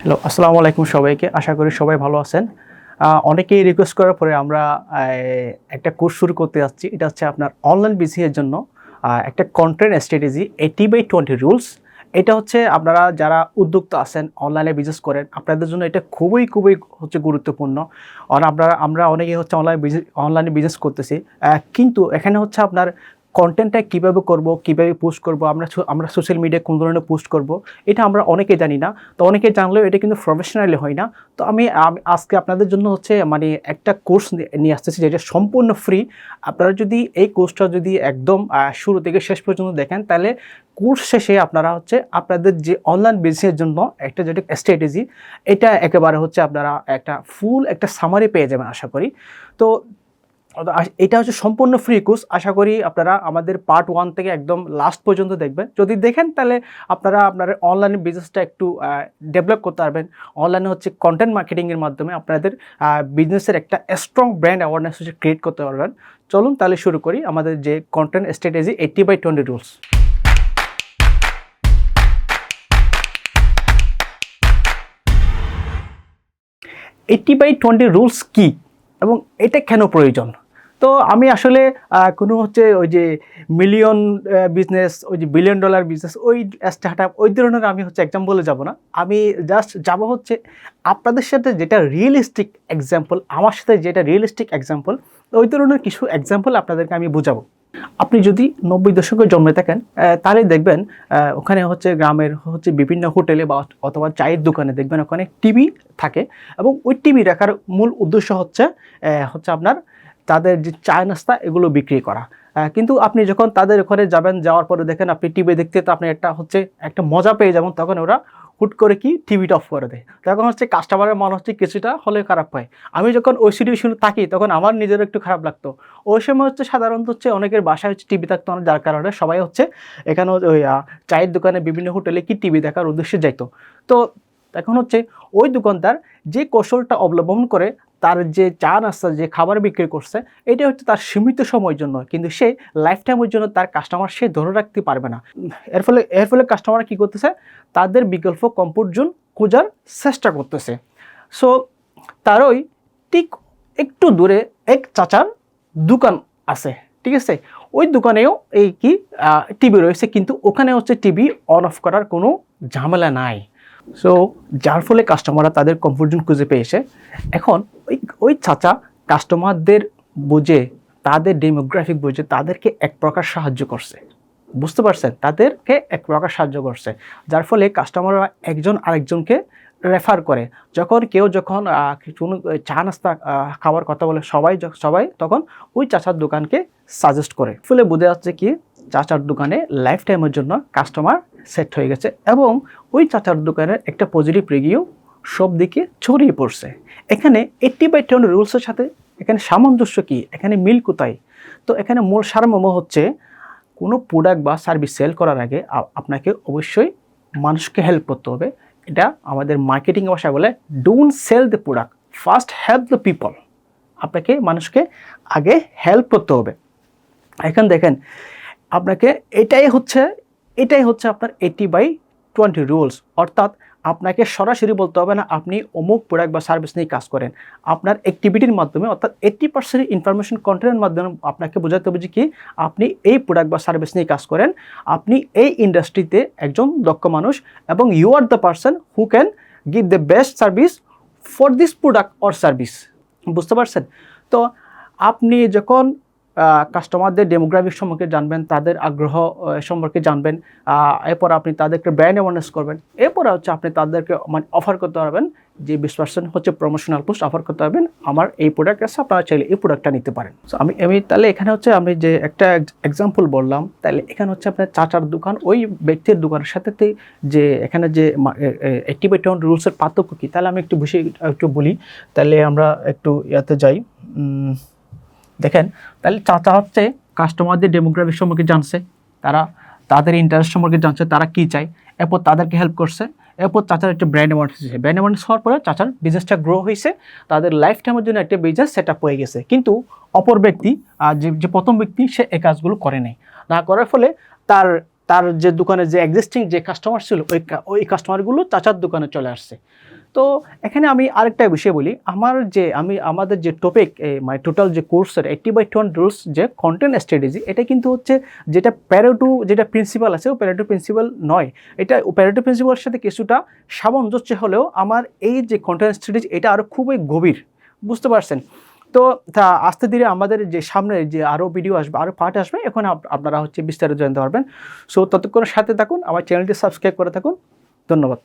Hello, আসসালামু আলাইকুম সবাইকে। আশা করি সবাই ভালো আছেন। অনেকেই রিকোয়েস্ট করার পরে আমরা একটা কোর্স শুরু করতে যাচ্ছি। এটা হচ্ছে আপনার অনলাইন বিজনেসের জন্য একটা কন্টেন্ট স্ট্র্যাটেজি 80/20 রুলস। এটা হচ্ছে আপনারা যারা উদ্যোক্তা আছেন, অনলাইনে বিজনেস করেন, আপনাদের জন্য এটা খুবই হচ্ছে গুরুত্বপূর্ণ। আর আমরা অনেকেই হচ্ছে অনলাইনে বিজনেস করতেছি। কিন্তু এখানে হচ্ছে আপনার কনটেন্টটা কীভাবে করব, কীভাবে পোস্ট করব, আমরা সোশ্যাল মিডিয়ায় কোন ধরনের পোস্ট করব, এটা আমরা অনেকেই জানি না। তো অনেকেই জানলেও এটা কিন্তু প্রফেশনালি হয় না। তো আমি আজকে আপনাদের জন্য হচ্ছে মানে একটা কোর্স নিয়ে আসতেছি যেটা সম্পূর্ণ ফ্রি। আপনারা যদি এই কোর্সটা যদি একদম শুরু থেকে শেষ পর্যন্ত দেখেন, তাহলে কোর্স শেষে আপনারা হচ্ছে আপনাদের যে অনলাইন বিজনেসের জন্য একটা যেটা স্ট্র্যাটেজি, এটা একেবারে হচ্ছে আপনারা একটা ফুল একটা সামারি পেয়ে যাবেন আশা করি। তো এটা হচ্ছে সম্পূর্ণ ফ্রি কোর্স। আশা করি আপনারা আমাদের পার্ট 1 থেকে একদম লাস্ট পর্যন্ত দেখবেন। যদি দেখেন তাহলে আপনারা আপনার অনলাইন বিজনেসটা একটু ডেভেলপ করতে পারবেন। অনলাইনে হচ্ছে কন্টেন্ট মার্কেটিংয়ের মাধ্যমে আপনাদের বিজনেসের একটা স্ট্রং ব্র্যান্ড অ্যাওয়ারনেস হচ্ছে ক্রিয়েট করতে পারবেন। চলুন তাহলে শুরু করি আমাদের যে কন্টেন্ট স্ট্র্যাটেজি 80/20 রুলস। 80/20 রুলস কী এবং এটা কেন প্রয়োজন? তো আমি আসলে কোনো হচ্ছে ওই যে মিলিয়ন বিজনেস, ওই যে বিলিয়ন ডলার বিজনেস, ওই স্টার্টআপ ওই ধরনের আমি হচ্ছে এক্সাম্পলে যাব না। আমি জাস্ট যাব হচ্ছে আপনাদের সাথে যেটা রিয়েলিস্টিক এক্সাম্পল, আমার সাথে যেটা রিয়েলিস্টিক এক্সাম্পল, ওই ধরনের কিছু এক্সাম্পল আপনাদেরকে আমি বোঝাবো। আপনি যদি 90 দশকে জন্মে থাকেন, তাহলে দেখবেন ওখানে হচ্ছে গ্রামের হচ্ছে বিভিন্ন হোটেলে বা অথবা চায়ের দোকানে দেখবেন ওখানে টিভি থাকে, এবং ওই টিভি রাখার মূল উদ্দেশ্য হচ্ছে আপনার তাদের যে চা নাস্তা এগুলো বিক্রি করা। কিন্তু আপনি যখন তাদের ওখানে যাবেন, যাওয়ার পরে দেখেন আপনি টিভি দেখতে, তো আপনি একটা মজা পেয়ে যাবেন, তখন ওরা হুট করে কি টিভিটা অফ করে দেয়। তখন হচ্ছে কাস্টমারের মন হচ্ছে কিছুটা হলে খারাপ হয়। আমি যখন ওই সিচুয়েশনে থাকি তখন আমার নিজেরও একটু খারাপ লাগতো। ওই সময় হচ্ছে সাধারণত হচ্ছে অনেকের বাসায় হচ্ছে টিভি থাকতো না, যার কারণে সবাই হচ্ছে এখানে ওই চায়ের দোকানে বিভিন্ন হোটেলে কি টিভি দেখার উদ্দেশ্যে যাইতো। তো এখন হচ্ছে ওই দোকানদার যে কৌশলটা অবলম্বন করে তার যে চা নাস্তা যে খাবার বিক্রি করছে, এটা হচ্ছে তার সীমিত সময়ের জন্য, কিন্তু সে লাইফ টাইমের জন্য তার কাস্টমার সে ধরে রাখতে পারবে না। এর ফলে কাস্টমার কী করতেছে, তাদের বিকল্প কমফোর্ট জোন খোঁজার চেষ্টা করতেছে। সো তারই ঠিক একটু দূরে এক চাচার দোকান আছে, ঠিক আছে? ওই দোকানেও এই কি টিভি রয়েছে, কিন্তু ওখানে হচ্ছে টিভি অন অফ করার কোনো ঝামেলা নাই। সো যার ফলে কাস্টমাররা তাদের কমফোর্ট জোন খুঁজে পেয়েছে। এখন ওই চাচা কাস্টমারদের বুঝে, তাদের ডেমোগ্রাফিক বুঝে তাদেরকে এক প্রকার সাহায্য করছে। বুঝতে পারছেন? তাদেরকে এক প্রকার সাহায্য করছে, যার ফলে কাস্টমাররা একজন আরেকজনকে রেফার করে। যখন কোনো চা নাস্তা খাওয়ার কথা বলে সবাই তখন ওই চাচার দোকানকে সাজেস্ট করে। ফলে বোঝা যাচ্ছে কি চাচার দোকানে লাইফ টাইমের জন্য কাস্টমার সেট হয়ে গেছে, এবং ওই চাচার দোকানের একটা পজিটিভ রিভিউ সব দিকে ছড়িয়ে পড়ছে। এখানে 80/20 রুলসের সাথে এখানে সামঞ্জস্য কি, এখানে মিল কোথায়? তো এখানে মূল সারমর্ম হচ্ছে কোনো প্রোডাক্ট বা সার্ভিস সেল করার আগে আপনাকে অবশ্যই মানুষকে হেল্প করতে হবে। এটা আমাদের মার্কেটিং ভাষায় বলে don't sell the product, first help the people. আপনাকে মানুষকে আগে হেল্প করতে হবে। এখন দেখেন আপনাকে এটাই হচ্ছে আপনার 80/20 রুলস। অর্থাৎ আপনাকে সরাসরি বলতে হবে না আপনি অমুক প্রোডাক্ট বা সার্ভিস নিয়ে কাজ করেন। আপনার অ্যাক্টিভিটির মাধ্যমে, অর্থাৎ 80% ইনফরমেশন কন্টেন্টের মাধ্যমে আপনাকে বোঝাতে হবে যে কি আপনি এই প্রোডাক্ট বা সার্ভিস নিয়ে কাজ করেন, আপনি এই ইন্ডাস্ট্রিতে একজন দক্ষ মানুষ, এবং you are the person who can give the best service for this product or service. বুঝতে পারছেন? তো আপনি যখন কাস্টমারদের ডেমোগ্রাফিক সম্পর্কে জানবেন, তাদের আগ্রহ সম্পর্কে জানবেন, এরপর আপনি তাদেরকে ব্র্যান্ড অ্যাওয়ারনেস করবেন, এরপরে হচ্ছে আপনি তাদেরকে মানে অফার করতে পারবেন যে 20% হচ্ছে প্রমোশনাল পোস্ট অফার করতে পারবেন, আমার এই প্রোডাক্ট আছে, আপনারা চাইলে এই প্রোডাক্টটা নিতে পারেন। সো আমি তাহলে এখানে হচ্ছে আমি যে একটা এক্সাম্পল বললাম, তাহলে এখানে হচ্ছে আপনার চাচার দোকান, ওই ব্যক্তির দোকানের সাথে যে এখানে যে 80/20 রুলসের পার্থক্য কী, তাহলে আমি একটু বলি। তাহলে আমরা একটু ইয়াতে যাই। দেখেন, তাহলে চাচা হচ্ছে কাস্টমারদের ডেমোগ্রাফিক সম্পর্কে জানছে, তাদের ইন্টারেস্ট সম্পর্কে জানছে, তারা কী চায়, এরপর তাদেরকে হেল্প করছে। এরপর চাচার একটা ব্র্যান্ড অ্যাওয়ারনেস হয়েছে। ব্র্যান্ড অ্যাওয়ারনেস হওয়ার পরে চাচার বিজনেসটা গ্রো হয়েছে, তাদের লাইফ টাইমের জন্য একটা বিজনেস সেট আপ হয়ে গেছে। কিন্তু অপর ব্যক্তি, যে প্রথম ব্যক্তি, সে এই কাজগুলো করে নাই। না করার ফলে তার তার যে দোকানে যে এক্সিস্টিং যে কাস্টমার ছিল ওই কাস্টমারগুলো চাচার দোকানে চলে আসছে। তো এখানে আমি আরেকটা বিষয় বলি, আমাদের যে টপিক মানে টোটাল যে কোর্সের 80/20 রুলস যে কন্টেন্ট স্ট্র্যাটেজি, এটা কিন্তু হচ্ছে যেটা প্যারেটো যেটা প্রিন্সিপাল আছে ও প্যারেটো প্রিন্সিপাল নয়। এটা প্যারেটো প্রিন্সিপালের সাথে কিছুটা সামঞ্জস্য হলেও আমার এই যে কন্টেন্ট স্ট্র্যাটেজি এটা আরও খুবই গভীর, বুঝতে পারছেন? তো তা আস্তে ধীরে আমাদের যে সামনে যে আরও ভিডিও আসবে, আরও পার্ট আসবে, এখন আপনারা হচ্ছে বিস্তারিত জানতে পারবেন। সো ততক্ষণ সাথে থাকুন, আমার চ্যানেলটি সাবস্ক্রাইব করে থাকুন। ধন্যবাদ।